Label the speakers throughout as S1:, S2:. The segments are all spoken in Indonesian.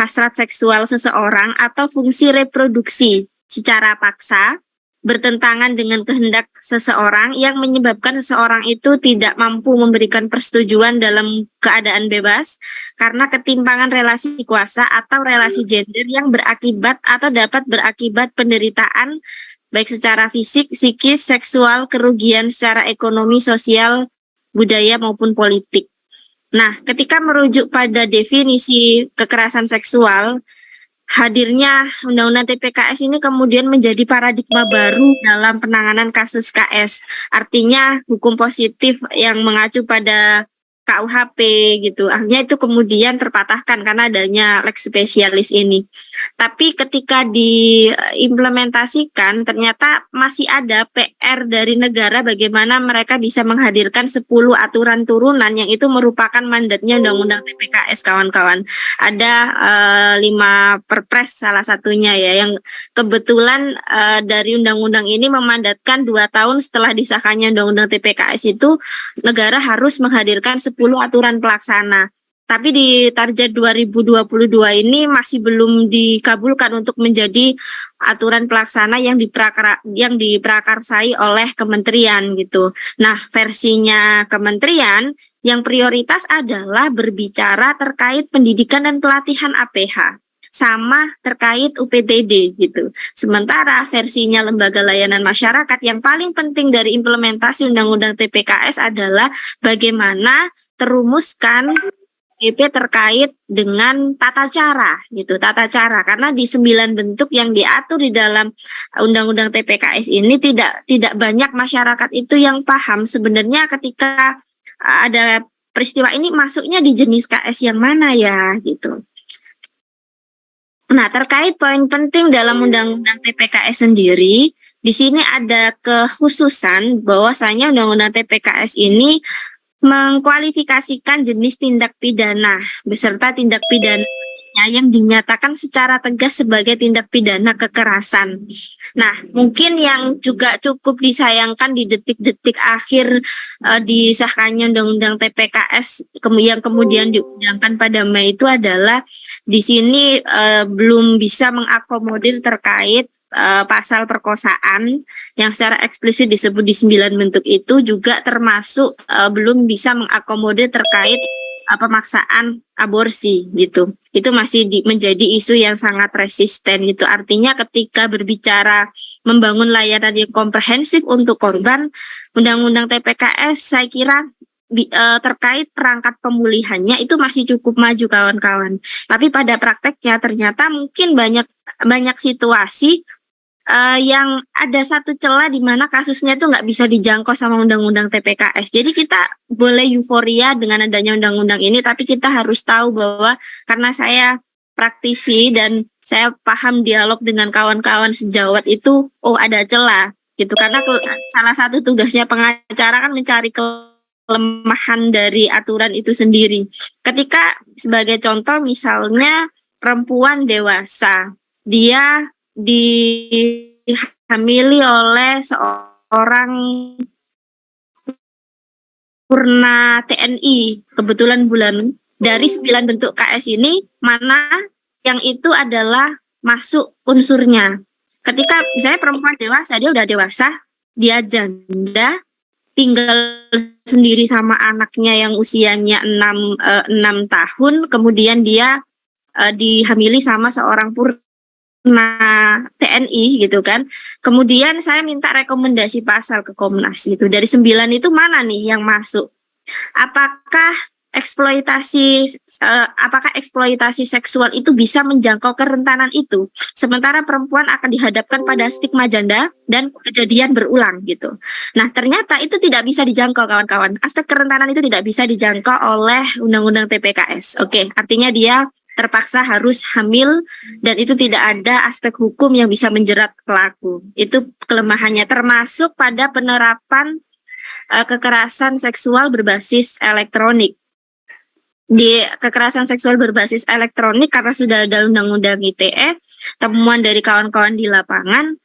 S1: hasrat seksual seseorang atau fungsi reproduksi secara paksa bertentangan dengan kehendak seseorang yang menyebabkan seseorang itu tidak mampu memberikan persetujuan dalam keadaan bebas karena ketimpangan relasi kuasa atau relasi gender yang berakibat atau dapat berakibat penderitaan baik secara fisik, psikis, seksual, kerugian secara ekonomi, sosial, budaya maupun politik. Nah, ketika merujuk pada definisi kekerasan seksual, hadirnya Undang-Undang TPKS ini kemudian menjadi paradigma baru dalam penanganan kasus KS. Artinya hukum positif yang mengacu pada KUHP gitu. Akhirnya itu kemudian terpatahkan karena adanya lex spesialis ini. Tapi ketika diimplementasikan ternyata masih ada PR dari negara bagaimana mereka bisa menghadirkan 10 aturan turunan yang itu merupakan mandatnya Undang-Undang TPKS kawan-kawan. Ada 5 perpres salah satunya ya yang kebetulan dari undang-undang ini memandatkan 2 tahun setelah disahkannya Undang-Undang TPKS itu negara harus menghadirkan 10 aturan pelaksana. Tapi di target 2022 ini masih belum dikabulkan untuk menjadi aturan pelaksana yang diprakarsai oleh kementerian gitu. Nah, versinya kementerian yang prioritas adalah berbicara terkait pendidikan dan pelatihan APH sama terkait UPTD gitu. Sementara versinya lembaga layanan masyarakat yang paling penting dari implementasi Undang-Undang TPKS adalah bagaimana terumuskan PP terkait dengan tata cara gitu, tata cara karena di 9 bentuk yang diatur di dalam Undang-Undang TPKS ini tidak banyak masyarakat itu yang paham sebenarnya ketika ada peristiwa ini masuknya di jenis KS yang mana ya gitu. Nah, terkait poin penting dalam Undang-Undang TPKS sendiri, di sini ada kekhususan bahwasanya Undang-Undang TPKS ini mengkualifikasikan jenis tindak pidana beserta tindak pidana yang dinyatakan secara tegas sebagai tindak pidana kekerasan. Nah, mungkin yang juga cukup disayangkan di detik-detik akhir disahkannya Undang-Undang TPKS yang kemudian diundangkan pada Mei itu adalah di sini belum bisa mengakomodir terkait pasal perkosaan yang secara eksplisit disebut di 9 bentuk itu juga termasuk belum bisa mengakomodir terkait pemaksaan aborsi gitu. Itu masih menjadi isu yang sangat resisten gitu. Artinya ketika berbicara membangun layanan yang komprehensif untuk korban, Undang-Undang TPKS saya kira terkait perangkat pemulihannya itu masih cukup maju kawan-kawan. Tapi pada prakteknya ternyata mungkin banyak situasi yang ada satu celah di mana kasusnya itu nggak bisa dijangkau sama Undang-Undang TPKS. Jadi kita boleh euforia dengan adanya undang-undang ini, tapi kita harus tahu bahwa karena saya praktisi dan saya paham dialog dengan kawan-kawan sejawat itu, oh ada celah gitu. Karena salah satu tugasnya pengacara kan mencari kelemahan dari aturan itu sendiri. Ketika sebagai contoh misalnya perempuan dewasa, dia dihamili oleh seorang purna TNI kebetulan bulan dari 9 bentuk KS ini mana yang itu adalah masuk unsurnya. Ketika misalnya perempuan dewasa, dia udah dewasa, dia janda, tinggal sendiri sama anaknya yang usianya 6 tahun, kemudian dia dihamili sama seorang purna TNI gitu kan. Kemudian saya minta rekomendasi pasal ke Komnas gitu. Dari 9 itu mana nih yang masuk? Apakah eksploitasi seksual itu bisa menjangkau kerentanan itu? Sementara perempuan akan dihadapkan pada stigma janda dan kejadian berulang gitu. Nah, ternyata itu tidak bisa dijangkau kawan-kawan. Aspek kerentanan itu tidak bisa dijangkau oleh Undang-Undang TPKS. Oke, artinya dia terpaksa harus hamil dan itu tidak ada aspek hukum yang bisa menjerat pelaku. Itu kelemahannya termasuk pada penerapan kekerasan seksual berbasis elektronik. Di kekerasan seksual berbasis elektronik karena sudah ada Undang-Undang ITE, temuan dari kawan-kawan di lapangan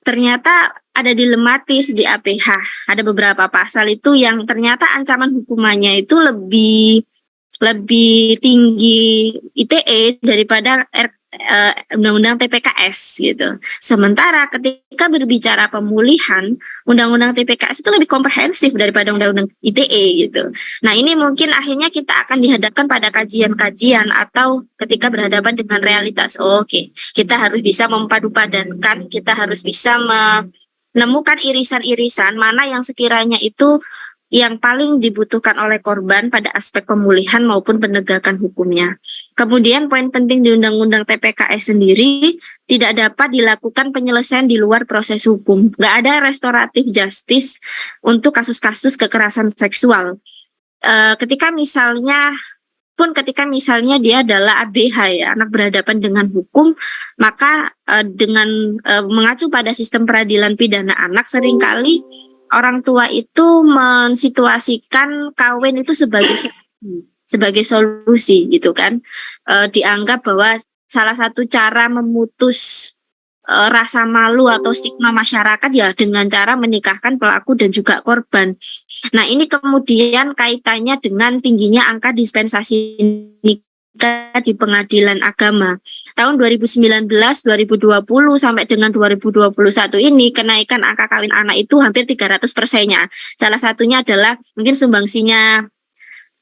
S1: ternyata ada dilematis di APH. Ada beberapa pasal itu yang ternyata ancaman hukumannya itu lebih lebih tinggi ITE daripada Undang-Undang TPKS gitu. Sementara ketika berbicara pemulihan, Undang-Undang TPKS itu lebih komprehensif daripada Undang-Undang ITE gitu. Nah, ini mungkin akhirnya kita akan dihadapkan pada kajian-kajian atau ketika berhadapan dengan realitas. Oh, oke, kita harus bisa memadupadankan, kita harus bisa menemukan irisan-irisan mana yang sekiranya itu yang paling dibutuhkan oleh korban pada aspek pemulihan maupun penegakan hukumnya. Kemudian poin penting di Undang-Undang TPKS sendiri, tidak dapat dilakukan penyelesaian di luar proses hukum. Nggak ada restoratif justice untuk kasus-kasus kekerasan seksual. Ketika misalnya dia adalah ABH ya, anak berhadapan dengan hukum, maka dengan mengacu pada sistem peradilan pidana anak, seringkali orang tua itu mensituasikan kawin itu sebagai solusi gitu kan. Dianggap bahwa salah satu cara memutus rasa malu atau stigma masyarakat ya dengan cara menikahkan pelaku dan juga korban. Nah, ini kemudian kaitannya dengan tingginya angka dispensasi nikah di pengadilan agama. Tahun 2019, 2020 sampai dengan 2021 ini kenaikan angka kawin anak itu hampir 300%-nya. Salah satunya adalah mungkin sumbangsinya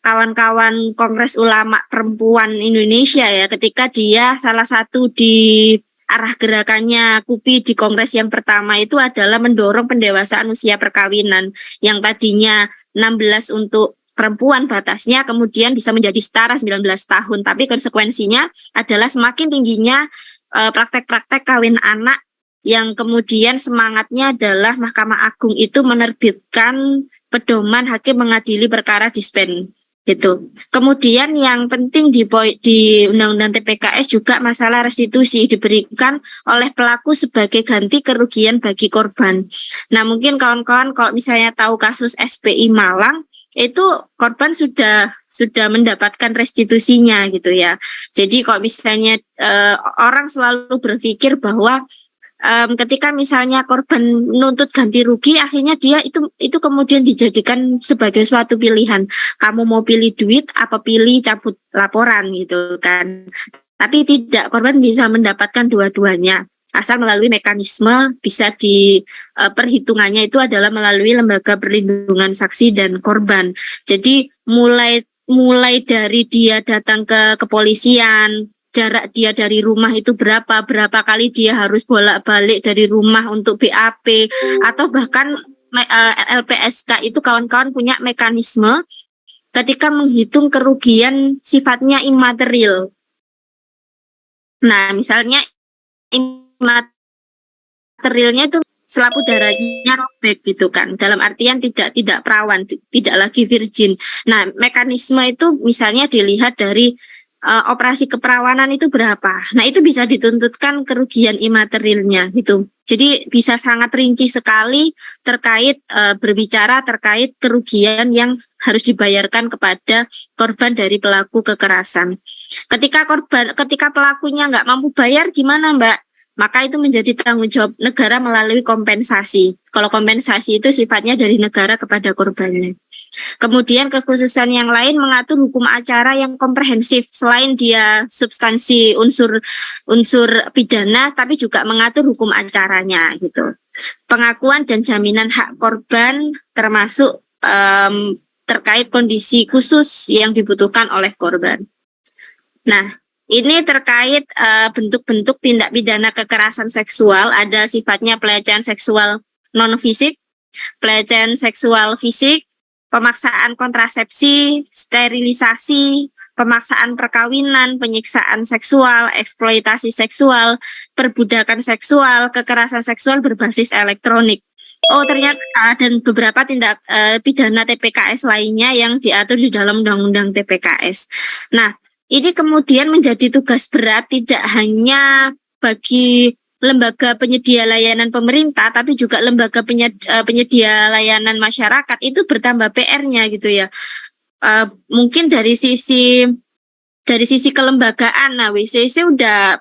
S1: kawan-kawan Kongres Ulama Perempuan Indonesia ya, ketika dia salah satu di arah gerakannya KUPI di kongres yang pertama itu adalah mendorong pendewasaan usia perkawinan yang tadinya 16 untuk perempuan batasnya kemudian bisa menjadi setara 19 tahun, tapi konsekuensinya adalah semakin tingginya praktek-praktek kawin anak yang kemudian semangatnya adalah Mahkamah Agung itu menerbitkan pedoman hakim mengadili perkara dispen gitu. Kemudian yang penting di Undang-Undang TPKS juga masalah restitusi diberikan oleh pelaku sebagai ganti kerugian bagi korban. Nah, mungkin kawan-kawan kalau misalnya tahu kasus SPI Malang, itu korban sudah mendapatkan restitusinya gitu ya. Jadi kalau misalnya orang selalu berpikir bahwa ketika misalnya korban menuntut ganti rugi, akhirnya dia itu kemudian dijadikan sebagai suatu pilihan. Kamu mau pilih duit apa pilih cabut laporan gitu kan. Tapi tidak, korban bisa mendapatkan dua-duanya. Asal melalui mekanisme bisa perhitungannya itu adalah melalui lembaga perlindungan saksi dan korban. Jadi mulai dari dia datang ke kepolisian, jarak dia dari rumah itu berapa kali dia harus bolak-balik dari rumah untuk BAP, atau bahkan LPSK itu kawan-kawan punya mekanisme ketika menghitung kerugian sifatnya imaterial. Nah, misalnya imaterialnya itu selap udaranya robek gitu kan, dalam artian tidak perawan, tidak lagi virgin. Nah, mekanisme itu misalnya dilihat dari operasi keperawanan itu berapa. Nah, itu bisa dituntutkan kerugian imaterialnya gitu. Jadi bisa sangat rinci sekali terkait berbicara terkait kerugian yang harus dibayarkan kepada korban dari pelaku kekerasan. Ketika pelakunya nggak mampu bayar, gimana Mbak? Maka itu menjadi tanggung jawab negara melalui kompensasi. Kalau kompensasi itu sifatnya dari negara kepada korbannya. Kemudian kekhususan yang lain mengatur hukum acara yang komprehensif, selain dia substansi unsur pidana, tapi juga mengatur hukum acaranya gitu. Pengakuan dan jaminan hak korban termasuk terkait kondisi khusus yang dibutuhkan oleh korban. Nah, ini terkait bentuk-bentuk tindak pidana kekerasan seksual, ada sifatnya pelecehan seksual non-fisik, pelecehan seksual fisik, pemaksaan kontrasepsi, sterilisasi, pemaksaan perkawinan, penyiksaan seksual, eksploitasi seksual, perbudakan seksual, kekerasan seksual berbasis elektronik. Oh, ternyata dan beberapa tindak pidana TPKS lainnya yang diatur di dalam Undang-Undang TPKS. Nah, ini kemudian menjadi tugas berat tidak hanya bagi lembaga penyedia layanan pemerintah, tapi juga lembaga penyedia layanan masyarakat itu bertambah PR-nya gitu ya. Mungkin dari sisi kelembagaan, nah WCC udah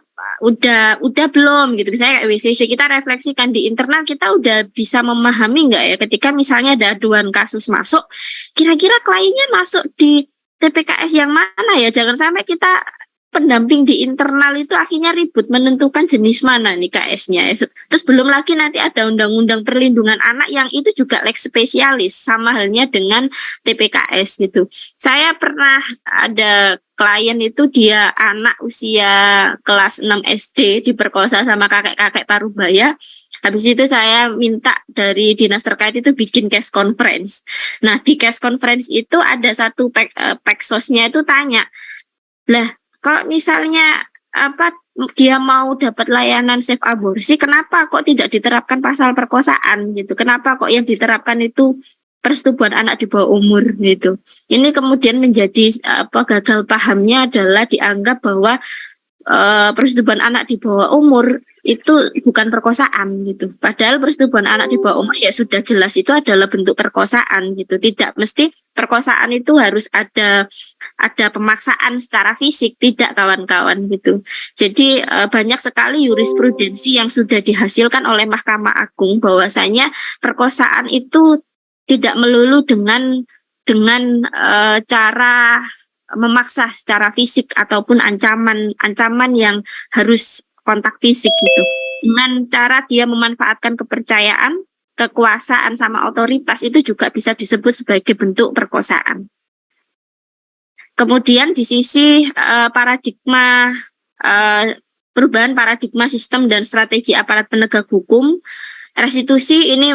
S1: belum gitu. Misalnya kayak WCC kita refleksikan di internal, kita udah bisa memahami nggak ya ketika misalnya ada aduan kasus masuk, kira-kira kliennya masuk di TPKS yang mana ya? Jangan sampai kita pendamping di internal itu akhirnya ribut menentukan jenis mana nih KS-nya. Terus belum lagi nanti ada undang-undang perlindungan anak yang itu juga lex spesialis, sama halnya dengan TPKS gitu. Saya pernah ada klien itu, dia anak usia kelas 6 SD diperkosa sama kakek-kakek parubaya. Habis itu saya minta dari dinas terkait itu bikin case conference. Nah, di case conference itu ada satu peksosnya itu tanya, lah kalau misalnya apa dia mau dapat layanan safe aborsi, kenapa kok tidak diterapkan pasal perkosaan gitu? Kenapa kok yang diterapkan itu persetubuhan anak di bawah umur gitu? Ini kemudian menjadi gagal pahamnya adalah dianggap bahwa persetubuhan anak di bawah umur itu bukan perkosaan gitu. Padahal persetubuhan anak di bawah umur ya sudah jelas itu adalah bentuk perkosaan gitu. Tidak mesti perkosaan itu harus ada pemaksaan secara fisik, tidak kawan-kawan gitu. Jadi banyak sekali jurisprudensi yang sudah dihasilkan oleh Mahkamah Agung bahwasanya perkosaan itu tidak melulu dengan cara memaksa secara fisik ataupun ancaman yang harus kontak fisik gitu. Dengan cara dia memanfaatkan kepercayaan, kekuasaan sama otoritas itu juga bisa disebut sebagai bentuk perkosaan. Kemudian di sisi paradigma perubahan paradigma sistem dan strategi aparat penegak hukum, restitusi ini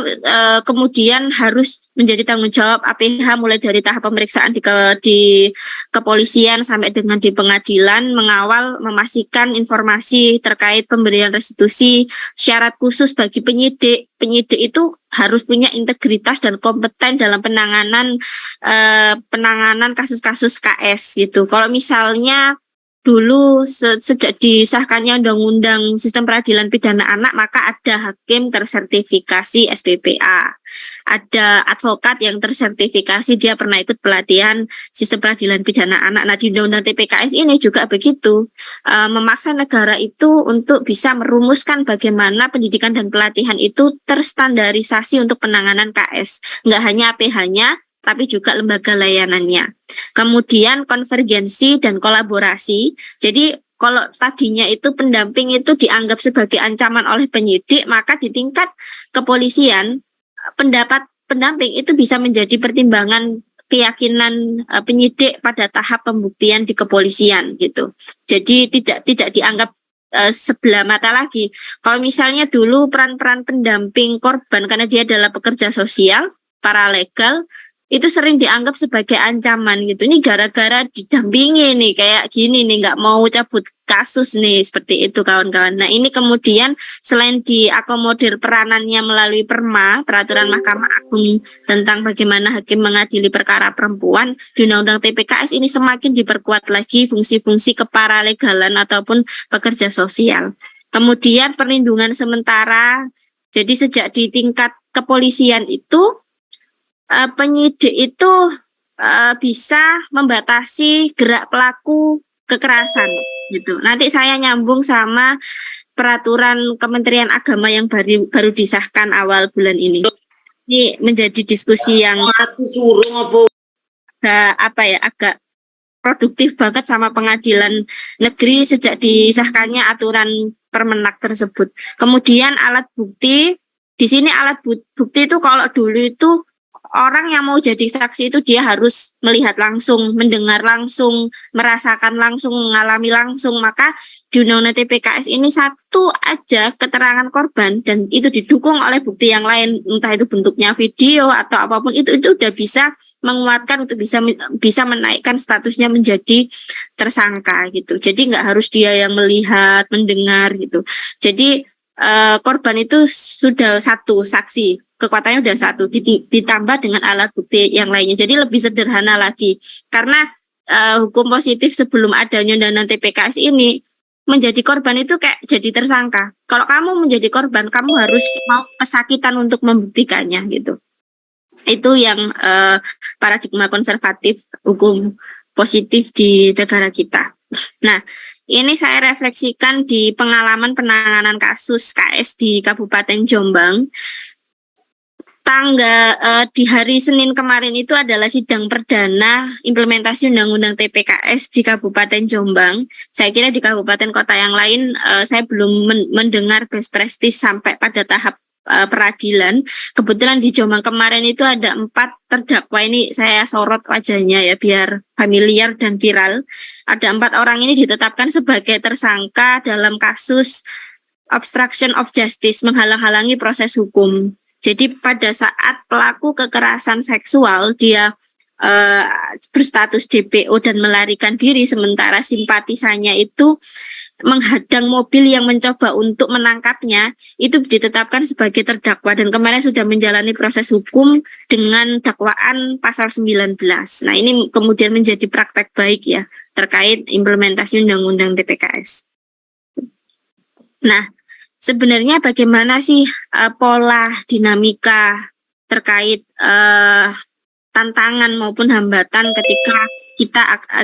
S1: kemudian harus menjadi tanggung jawab APH mulai dari tahap pemeriksaan di kepolisian sampai dengan di pengadilan, mengawal, memastikan informasi terkait pemberian restitusi, syarat khusus bagi penyidik. Penyidik itu harus punya integritas dan kompeten dalam penanganan kasus-kasus KS gitu. Kalau misalnya dulu sejak disahkannya Undang-Undang Sistem Peradilan Pidana Anak, maka ada hakim tersertifikasi SPPA, ada advokat yang tersertifikasi dia pernah ikut pelatihan Sistem Peradilan Pidana Anak. Nah, di Undang-Undang TPKS ini juga begitu, memaksa negara itu untuk bisa merumuskan bagaimana pendidikan dan pelatihan itu terstandarisasi untuk penanganan KS, nggak hanya APH-nya, tapi juga lembaga layanannya. Kemudian konvergensi dan kolaborasi. Jadi kalau tadinya itu pendamping itu dianggap sebagai ancaman oleh penyidik, maka di tingkat kepolisian pendapat pendamping itu bisa menjadi pertimbangan keyakinan penyidik pada tahap pembuktian di kepolisian gitu. Jadi tidak dianggap sebelah mata lagi. Kalau misalnya dulu peran-peran pendamping korban karena dia adalah pekerja sosial, paralegal, itu sering dianggap sebagai ancaman gitu. Ini gara-gara didampingi nih kayak gini nih, nggak mau cabut kasus nih, seperti itu kawan-kawan. Nah, ini kemudian selain diakomodir peranannya melalui peraturan Mahkamah Agung tentang bagaimana hakim mengadili perkara perempuan, di Undang-Undang TPKS ini semakin diperkuat lagi fungsi-fungsi keparalegalan ataupun pekerja sosial. Kemudian perlindungan sementara. Jadi sejak di tingkat kepolisian itu penyidik itu bisa membatasi gerak pelaku kekerasan gitu. Nanti saya nyambung sama peraturan Kementerian Agama yang baru disahkan awal bulan ini. Ini menjadi diskusi yang agak produktif banget sama pengadilan negeri sejak disahkannya aturan Permenak tersebut. Kemudian alat bukti, di sini alat bukti itu kalau dulu itu orang yang mau jadi saksi itu dia harus melihat langsung, mendengar langsung, merasakan langsung, mengalami langsung. Maka di Undang-Undang TPKS ini satu aja keterangan korban dan itu didukung oleh bukti yang lain, entah itu bentuknya video atau apapun, itu udah bisa menguatkan untuk bisa menaikkan statusnya menjadi tersangka gitu. Jadi nggak harus dia yang melihat, mendengar gitu. Jadi korban itu sudah satu saksi, kekuatannya sudah satu, ditambah dengan alat bukti yang lainnya. Jadi lebih sederhana lagi. Karena hukum positif sebelum adanya Undang-Undang TPKS ini, menjadi korban itu kayak jadi tersangka. Kalau kamu menjadi korban, kamu harus mau kesakitan untuk membuktikannya gitu. Itu yang paradigma konservatif hukum positif di negara kita. Nah, ini saya refleksikan di pengalaman penanganan kasus KS di Kabupaten Jombang. di hari Senin kemarin itu adalah sidang perdana implementasi Undang-Undang TPKS di Kabupaten Jombang. Saya kira di kabupaten kota yang lain saya belum mendengar best practice sampai pada tahap peradilan. Kebetulan di Jombang kemarin itu ada 4 terdakwa, ini saya sorot wajahnya ya biar familiar dan viral. Ada 4 orang ini ditetapkan sebagai tersangka dalam kasus obstruction of justice, menghalang-halangi proses hukum. Jadi pada saat pelaku kekerasan seksual dia berstatus DPO dan melarikan diri, sementara simpatisannya itu menghadang mobil yang mencoba untuk menangkapnya, itu ditetapkan sebagai terdakwa dan kemarin sudah menjalani proses hukum dengan dakwaan pasal 19. Nah, ini kemudian menjadi praktek baik ya terkait implementasi Undang-Undang TPKS. Nah, sebenarnya bagaimana sih pola dinamika terkait tantangan maupun hambatan ketika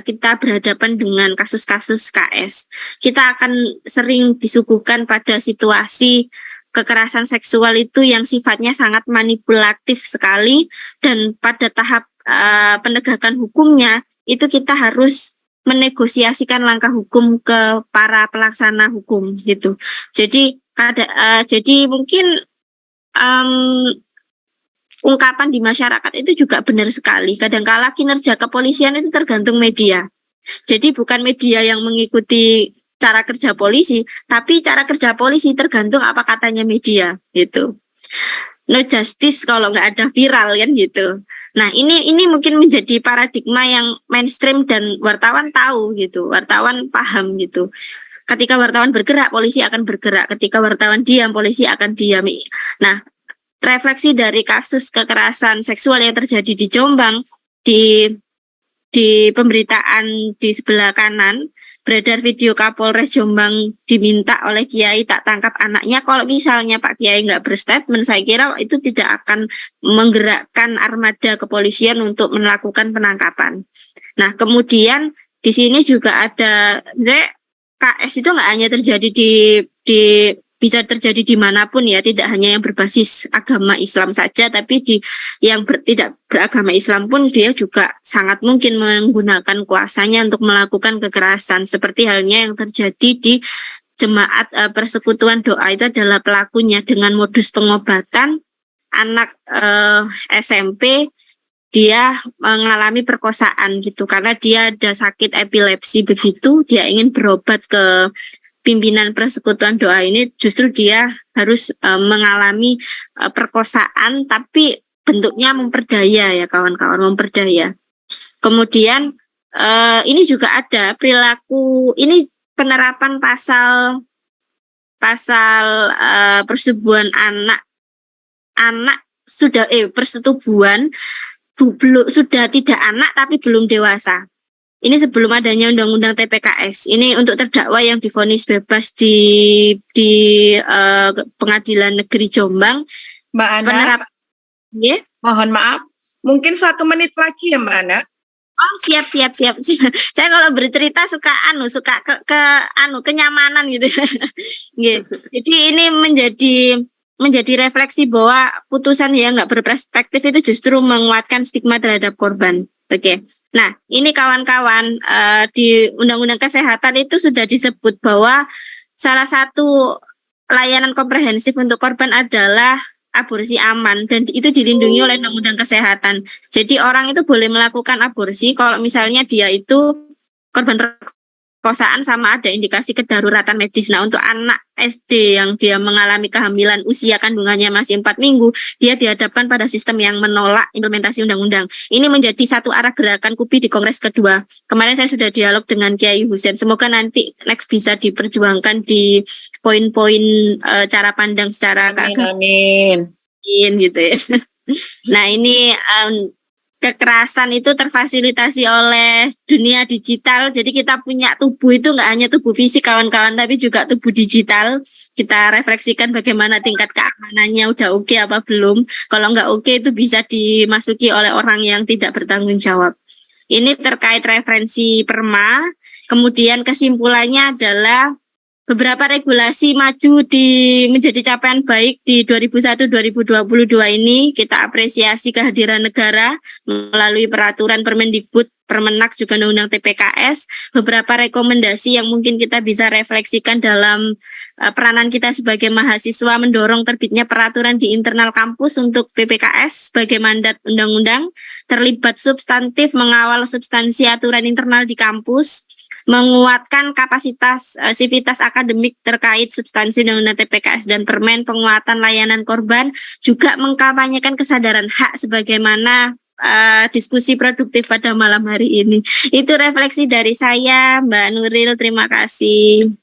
S1: kita berhadapan dengan kasus-kasus KS. Kita akan sering disuguhkan pada situasi kekerasan seksual itu yang sifatnya sangat manipulatif sekali, dan pada tahap penegakan hukumnya itu kita harus menegosiasikan langkah hukum ke para pelaksana hukum gitu. Jadi mungkin ungkapan di masyarakat itu juga benar sekali. Kadangkala kinerja kepolisian itu tergantung media. Jadi bukan media yang mengikuti cara kerja polisi, tapi cara kerja polisi tergantung apa katanya media gitu. No justice kalau nggak ada viral kan gitu. Nah, ini mungkin menjadi paradigma yang mainstream dan wartawan tahu gitu, wartawan paham gitu. Ketika wartawan bergerak, polisi akan bergerak. Ketika wartawan diam, polisi akan diam. Nah, refleksi dari kasus kekerasan seksual yang terjadi di Jombang, di pemberitaan di sebelah kanan beredar video Kapolres Jombang diminta oleh Kiai tak tangkap anaknya. Kalau misalnya Pak Kiai nggak berstatement, saya kira itu tidak akan menggerakkan armada kepolisian untuk melakukan penangkapan. Nah, kemudian di sini juga ada KS itu nggak hanya terjadi di bisa terjadi dimanapun ya, tidak hanya yang berbasis agama Islam saja, tapi yang tidak beragama Islam pun dia juga sangat mungkin menggunakan kuasanya untuk melakukan kekerasan, seperti halnya yang terjadi di jemaat persekutuan doa. Itu adalah pelakunya dengan modus pengobatan anak SMP, dia mengalami perkosaan gitu karena dia ada sakit epilepsi begitu, dia ingin berobat ke pimpinan persekutuan doa ini, justru dia harus mengalami perkosaan, tapi bentuknya memperdaya ya kawan-kawan, memperdaya. Kemudian ini juga ada perilaku, ini penerapan pasal persetubuhan anak sudah persetubuhan sudah tidak anak tapi belum dewasa. Ini sebelum adanya Undang-Undang TPKS. Ini untuk terdakwa yang divonis bebas di Pengadilan Negeri Jombang.
S2: Mbak Ana,
S1: yeah?
S2: Mohon maaf, mungkin 1 menit lagi ya Mbak Ana.
S1: Oh, siap. Saya kalau bercerita suka kenyamanan gitu. Yeah. Jadi ini menjadi refleksi bahwa putusan yang nggak berperspektif itu justru menguatkan stigma terhadap korban. Oke. Nah, ini kawan-kawan di Undang-Undang Kesehatan itu sudah disebut bahwa salah satu layanan komprehensif untuk korban adalah aborsi aman, dan itu dilindungi oleh Undang-Undang Kesehatan. Jadi orang itu boleh melakukan aborsi kalau misalnya dia itu korban perkosaan sama ada indikasi kedaruratan medis. Nah, untuk anak SD yang dia mengalami kehamilan usia kandungannya masih 4 minggu, dia dihadapkan pada sistem yang menolak implementasi undang-undang. Ini menjadi satu arah gerakan KUPI di Kongres kedua. Kemarin saya sudah dialog dengan Kiai Husein. Semoga nanti next bisa diperjuangkan di poin-poin cara pandang secara
S2: Amin.
S1: Gitu ya. Nah, ini kekerasan itu terfasilitasi oleh dunia digital. Jadi kita punya tubuh itu nggak hanya tubuh fisik kawan-kawan, tapi juga tubuh digital. Kita refleksikan bagaimana tingkat keamanannya, udah oke apa belum. Kalau nggak oke itu bisa dimasuki oleh orang yang tidak bertanggung jawab. Ini terkait referensi PERMA. Kemudian kesimpulannya adalah beberapa regulasi maju menjadi capaian baik di 2001-2022 ini. Kita apresiasi kehadiran negara melalui peraturan Permendikbud, Permenak, juga Undang-Undang TPKS. Beberapa rekomendasi yang mungkin kita bisa refleksikan dalam peranan kita sebagai mahasiswa mendorong terbitnya peraturan di internal kampus untuk PPKS sebagai mandat undang-undang, terlibat substantif mengawal substansi aturan internal di kampus, menguatkan kapasitas sivitas akademik terkait substansi Undang-Undang TPKS dan Permen, penguatan layanan korban, juga mengkampanyekan kesadaran hak sebagaimana diskusi produktif pada malam hari ini. Itu refleksi dari saya, Mbak Nuril. Terima kasih.